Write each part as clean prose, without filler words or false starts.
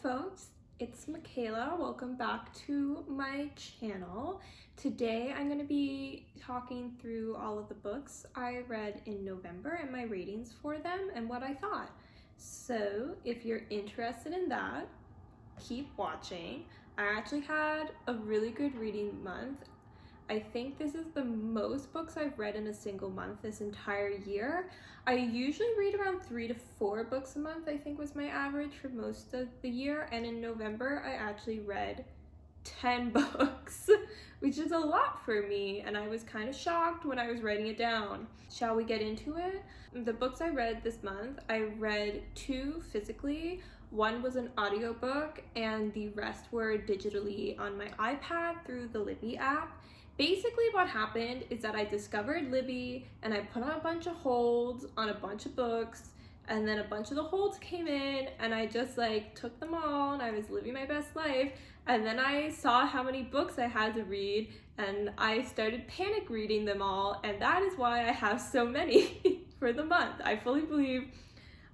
folks, it's Michaela. Welcome back to my channel. Today I'm going to be talking through all of the books I read in November and my ratings for them and what I thought. So if you're interested in that, keep watching. I actually had a really good reading month. I think this is the most books I've read in a single month this entire year. I usually read around 3 to 4 books a month, I think was my average for most of the year. And in November, I actually read 10 books, which is a lot for me. And I was kind of shocked when I was writing it down. Shall we get into it? The books I read this month, I read 2 physically. One was an audiobook and the rest were digitally on my iPad through the Libby app. Basically what happened is that I discovered Libby and I put on a bunch of holds on a bunch of books, and then a bunch of the holds came in and I just took them all and I was living my best life. And then I saw how many books I had to read and I started panic reading them all, and that is why I have so many for the month. I fully believe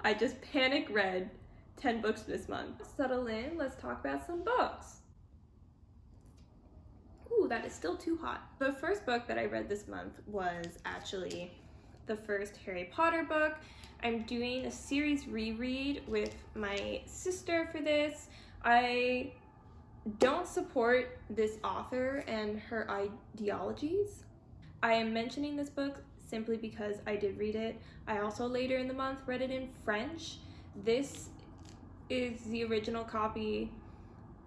I just panic read 10 books this month. Settle in, let's talk about some books. Ooh, that is still too hot. The first book that I read this month was actually the first Harry Potter book. I'm doing a series reread with my sister for this. I don't support this author and her ideologies. I am mentioning this book simply because I did read it. I also later in the month read it in French. This is the original copy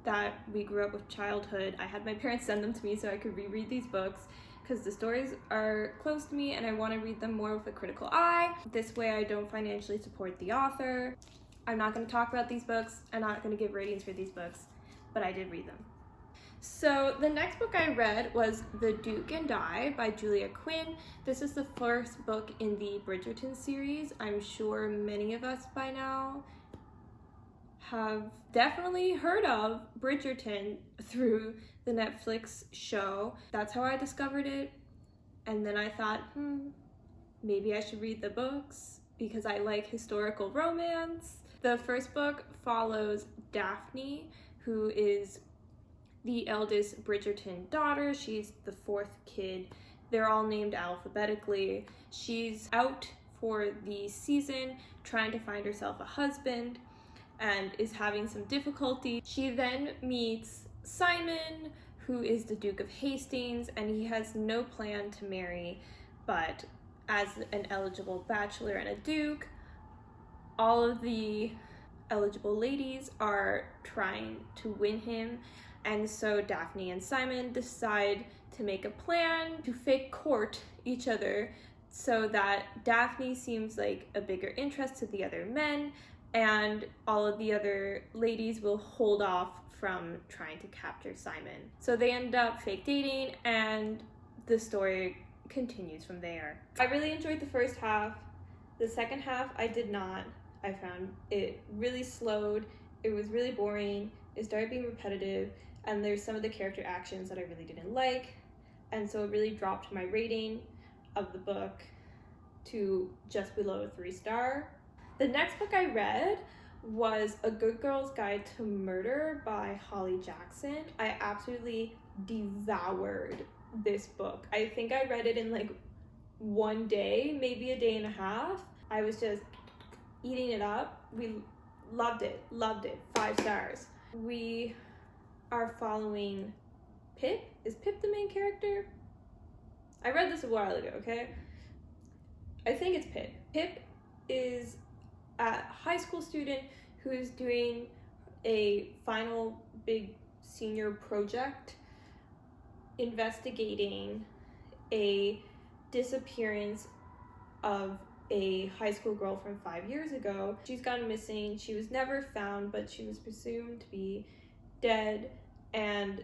that we grew up with childhood. I had my parents send them to me so I could reread these books because the stories are close to me and I want to read them more with a critical eye. This way I don't financially support the author. I'm not going to talk about these books. I'm not going to give ratings for these books, but I did read them. So the next book I read was The Duke and I by Julia Quinn. This is the first book in the Bridgerton series. I'm sure many of us by now have definitely heard of Bridgerton through the Netflix show. That's how I discovered it. And then I thought, maybe I should read the books because I like historical romance. The first book follows Daphne, who is the eldest Bridgerton daughter. She's the 4th kid. They're all named alphabetically. She's out for the season trying to find herself a husband and is having some difficulty. She then meets Simon, who is the Duke of Hastings, and he has no plan to marry, but as an eligible bachelor and a duke, all of the eligible ladies are trying to win him, and so Daphne and Simon decide to make a plan to fake court each other so that Daphne seems like a bigger interest to the other men, and all of the other ladies will hold off from trying to capture Simon. So they end up fake dating and the story continues from there. I really enjoyed the first half. The second half I did not. I found it really slowed. It was really boring. It started being repetitive, and there's some of the character actions that I really didn't like, and so it really dropped my rating of the book to just below a 3-star. The next book I read was A Good Girl's Guide to Murder by Holly Jackson. I absolutely devoured this book. I think I read it in one day, maybe a day and a half. I was just eating it up. We loved it, 5 stars. We are following Pip. Is Pip the main character? I read this a while ago, okay? I think it's Pip. Pip is a high school student who is doing a final big senior project investigating a disappearance of a high school girl from 5 years ago. She's gone missing. She was never found, but she was presumed to be dead, and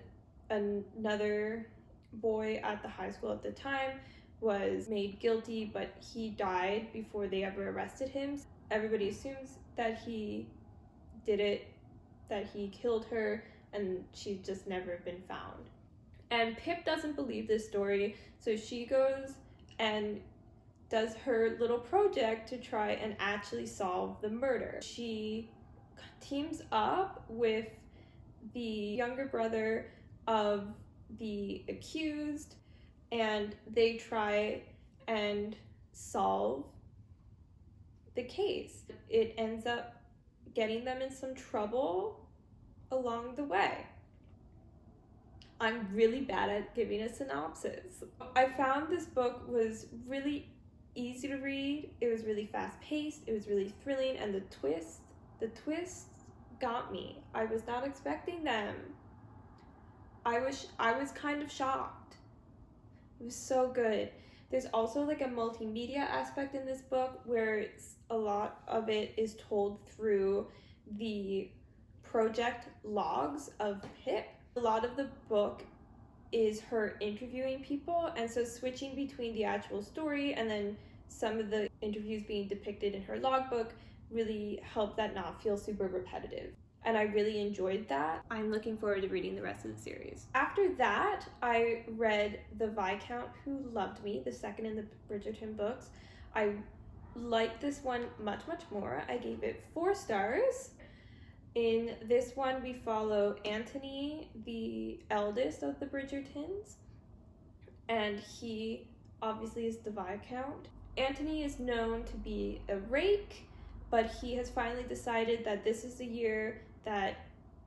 another boy at the high school at the time was made guilty, but he died before they ever arrested him. Everybody assumes that he did it, that he killed her, and she's just never been found. And Pip doesn't believe this story, so she goes and does her little project to try and actually solve the murder. She teams up with the younger brother of the accused, and they try and solve the case. It ends up getting them in some trouble along the way. I'm really bad at giving a synopsis. I found this book was really easy to read. It was really fast-paced. It was really thrilling, and the twists got me. I was not expecting them. I was kind of shocked. It was so good. There's also like a multimedia aspect in this book where a lot of it is told through the project logs of Pip. A lot of the book is her interviewing people, and so switching between the actual story and then some of the interviews being depicted in her logbook really helped that not feel super repetitive. And I really enjoyed that. I'm looking forward to reading the rest of the series. After that, I read The Viscount Who Loved Me, the second in the Bridgerton books. I liked this one much, much more. I gave it 4 stars. In this one, we follow Anthony, the eldest of the Bridgertons, and he obviously is the Viscount. Anthony is known to be a rake, but he has finally decided that this is the year that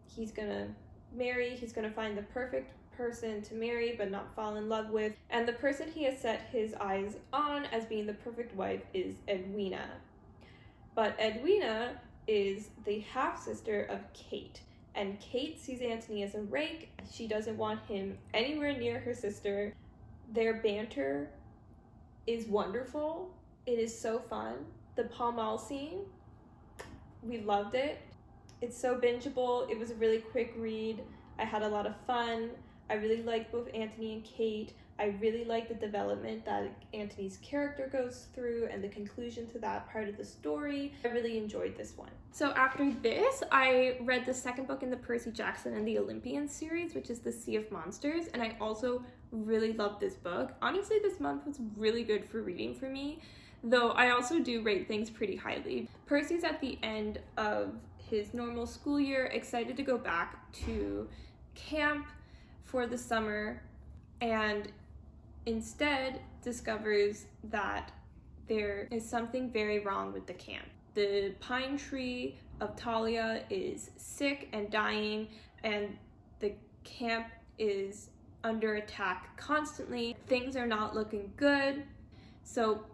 he's gonna marry. He's gonna find the perfect person to marry but not fall in love with, and the person he has set his eyes on as being the perfect wife is Edwina. But Edwina is the half-sister of Kate, and Kate sees Anthony as a rake. She doesn't want him anywhere near her sister. Their banter is wonderful. It is so fun. The Pall Mall scene, we loved it. It's so bingeable. It was a really quick read. I had a lot of fun. I really liked both Anthony and Kate. I really like the development that Anthony's character goes through and the conclusion to that part of the story. I really enjoyed this one. So after this, I read the second book in the Percy Jackson and the Olympians series, which is The Sea of Monsters, and I also really loved this book. Honestly, this month was really good for reading for me, though I also do rate things pretty highly. Percy's at the end of his normal school year, excited to go back to camp for the summer, and instead discovers that there is something very wrong with the camp. The pine tree of Talia is sick and dying, and the camp is under attack constantly. Things are not looking good. So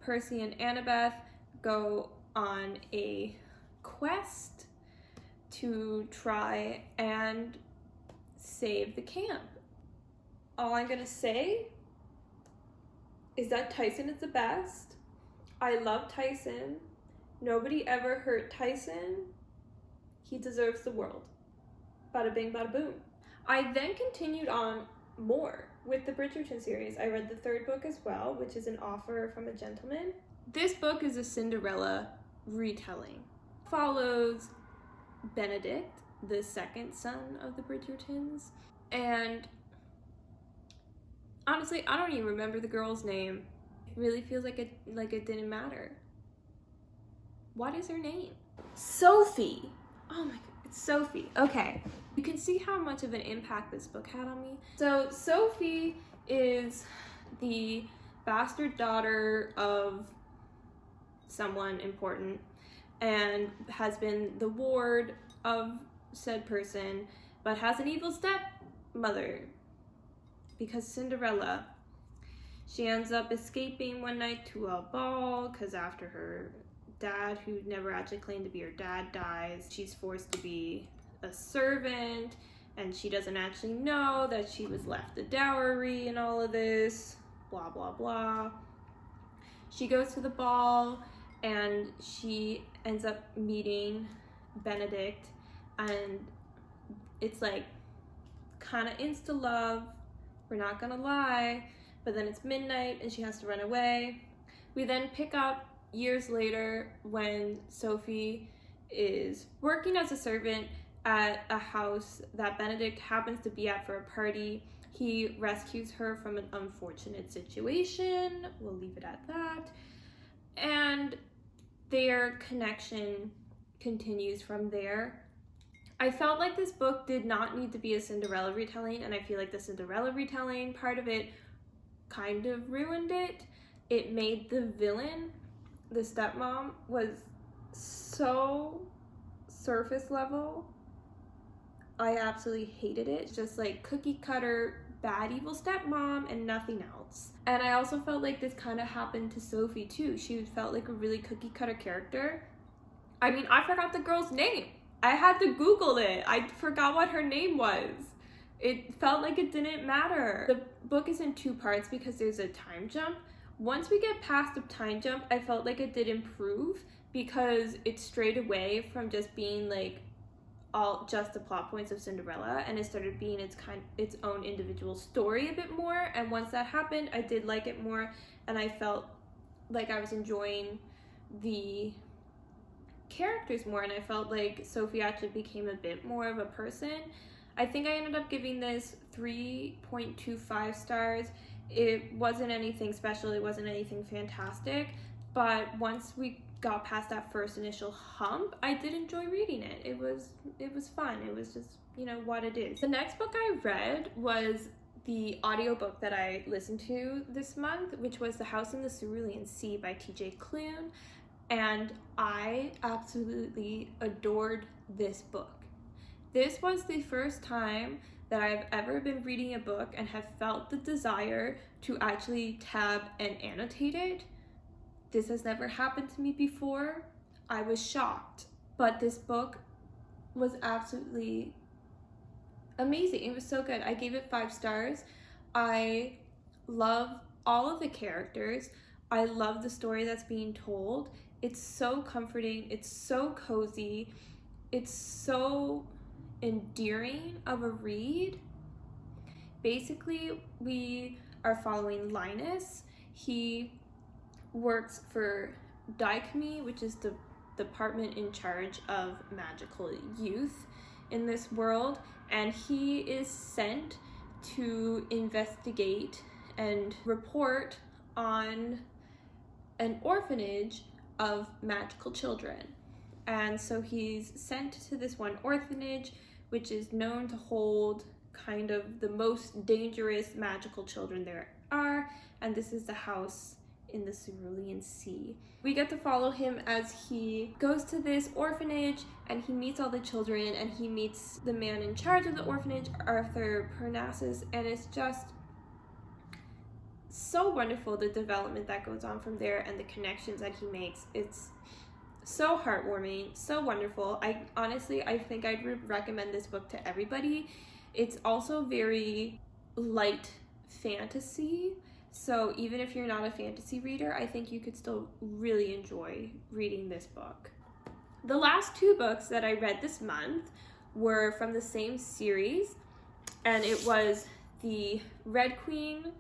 Percy and Annabeth go on a quest to try and save the camp. All I'm gonna say is that Tyson is the best. I love Tyson. Nobody ever hurt Tyson. He deserves the world. Bada bing, bada boom. I then continued on more with the Bridgerton series. I read the 3rd book as well, which is An Offer from a Gentleman. This book is a Cinderella retelling. Follows Benedict, the second son of the Bridgertons, and honestly, I don't even remember the girl's name. It really feels like it didn't matter. What is her name? Sophie. Oh my god, it's Sophie. Okay. You can see how much of an impact this book had on me. So Sophie is the bastard daughter of someone important and has been the ward of said person, but has an evil stepmother. Because Cinderella, she ends up escaping one night to a ball because after her dad, who never actually claimed to be her dad, dies, she's forced to be a servant, and she doesn't actually know that she was left a dowry and all of this, blah, blah, blah. She goes to the ball, and she ends up meeting Benedict, and it's like kind of insta love. We're not gonna lie, but then it's midnight and she has to run away. We then pick up years later when Sophie is working as a servant at a house that Benedict happens to be at for a party. He rescues her from an unfortunate situation. We'll leave it at that. And their connection continues from there. I felt like this book did not need to be a Cinderella retelling, and I feel like the Cinderella retelling part of it kind of ruined it. It made the villain, the stepmom, was so surface level. I absolutely hated it. Just like cookie cutter, bad evil stepmom and nothing else. And I also felt like this kind of happened to Sophie too. She felt like a really cookie cutter character. I mean, I forgot the girl's name. I had to Google it. I forgot what her name was. It felt like it didn't matter. The book is in 2 parts because there's a time jump. Once we get past the time jump, I felt like it did improve because it strayed away from just being like all just the plot points of Cinderella, and it started being its own individual story a bit more. And once that happened, I did like it more, and I felt like I was enjoying the characters more, and I felt like Sophie actually became a bit more of a person. I think I ended up giving this 3.25 stars. It wasn't anything special, it wasn't anything fantastic, but once we got past that first initial hump, I did enjoy reading it. It was fun. It was just, you know, what it is. The next book I read was the audiobook that I listened to this month, which was The House in the Cerulean Sea by TJ Klune, and I absolutely adored this book. This was the first time that I've ever been reading a book and have felt the desire to actually tab and annotate it. This has never happened to me before. I was shocked, but this book was absolutely amazing. It was so good. I gave it 5 stars. I love all of the characters. I love the story that's being told. It's so comforting. It's so cozy. It's so endearing of a read. Basically, we are following Linus. He works for Dicemy, which is the department in charge of magical youth in this world, and he is sent to investigate and report on an orphanage of magical children. And so he's sent to this one orphanage, which is known to hold kind of the most dangerous magical children there are, and this is the house in the Cerulean Sea. We get to follow him as he goes to this orphanage and he meets all the children, and he meets the man in charge of the orphanage, Arthur Parnassus, and it's just so wonderful, the development that goes on from there and the connections that he makes. It's so heartwarming, so wonderful. I think I'd recommend this book to everybody. It's also very light fantasy, so even if you're not a fantasy reader, I think you could still really enjoy reading this book. The last 2 books that I read this month were from the same series, and it was the Red Queen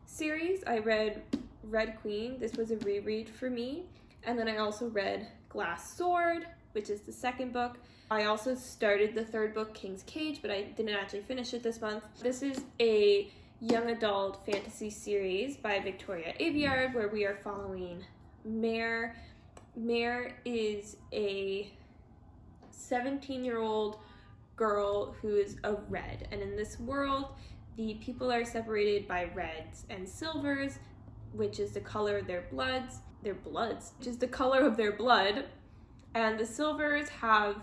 series. I read Red Queen. This was a reread for me. And then I also read Glass Sword, which is the 2nd book. I also started the 3rd book, King's Cage, but I didn't actually finish it this month. This is a young adult fantasy series by Victoria Aveyard, where we are following Mare. Mare is a 17-year-old girl who is a red, and in this world, the people are separated by reds and silvers, which is the color of their bloods, which is the color of their blood, and the silvers have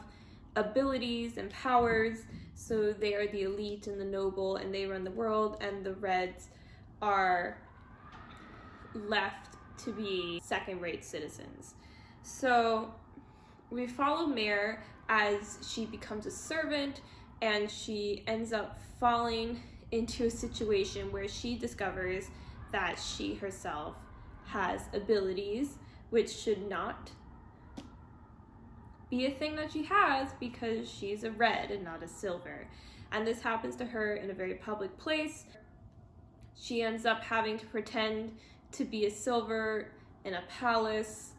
abilities and powers, so they are the elite and the noble, and they run the world, and the reds are left to be second-rate citizens. So we follow Mare as she becomes a servant, and she ends up falling into a situation where she discovers that she herself has abilities, which should not be a thing that she has because she's a red and not a silver. And this happens to her in a very public place. She ends up having to pretend to be a silver in a palace.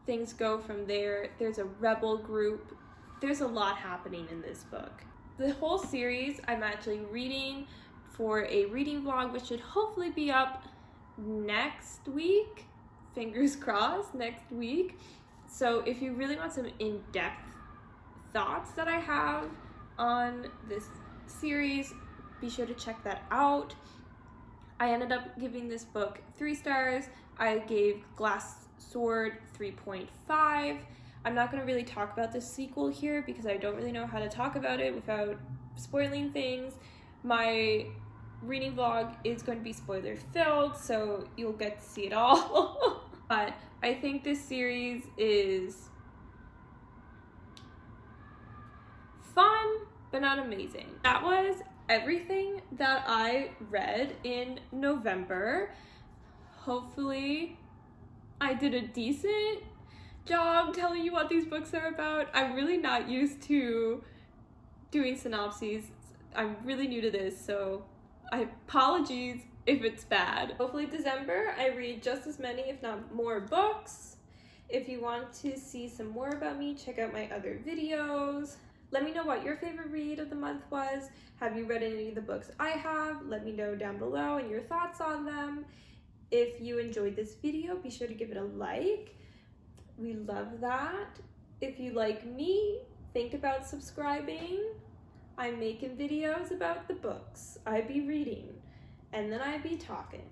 Things go from there. There's a rebel group. There's a lot happening in this book. The whole series I'm actually reading for a reading vlog, which should hopefully be up next week. Fingers crossed, next week. So if you really want some in-depth thoughts that I have on this series, be sure to check that out. I ended up giving this book 3 stars. I gave Glass Sword 3.5. I'm not going to really talk about the sequel here because I don't really know how to talk about it without spoiling things. My reading vlog is going to be spoiler filled, so you'll get to see it all. But I think this series is fun, but not amazing. That was everything that I read in November. Hopefully I did a decent job telling you what these books are about. I'm really not used to doing synopses. I'm really new to this, so apologies if it's bad. Hopefully December I read just as many, if not more, books. If you want to see some more about me, check out my other videos. Let me know what your favorite read of the month was. Have you read any of the books I have? Let me know down below and your thoughts on them. If you enjoyed this video, be sure to give it a like. We love that. If you like me, think about subscribing. I'm making videos about the books I be reading, and then I be talking.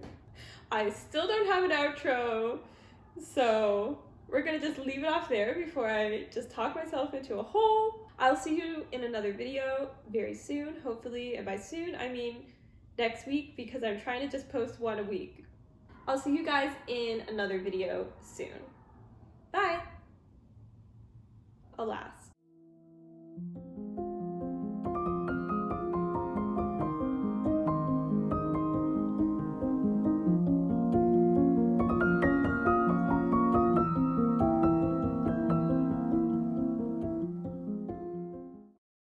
I still don't have an outro, so we're gonna just leave it off there before I just talk myself into a hole. I'll see you in another video very soon, hopefully, and by soon I mean next week because I'm trying to just post one a week. I'll see you guys in another video soon. Bye! Alas.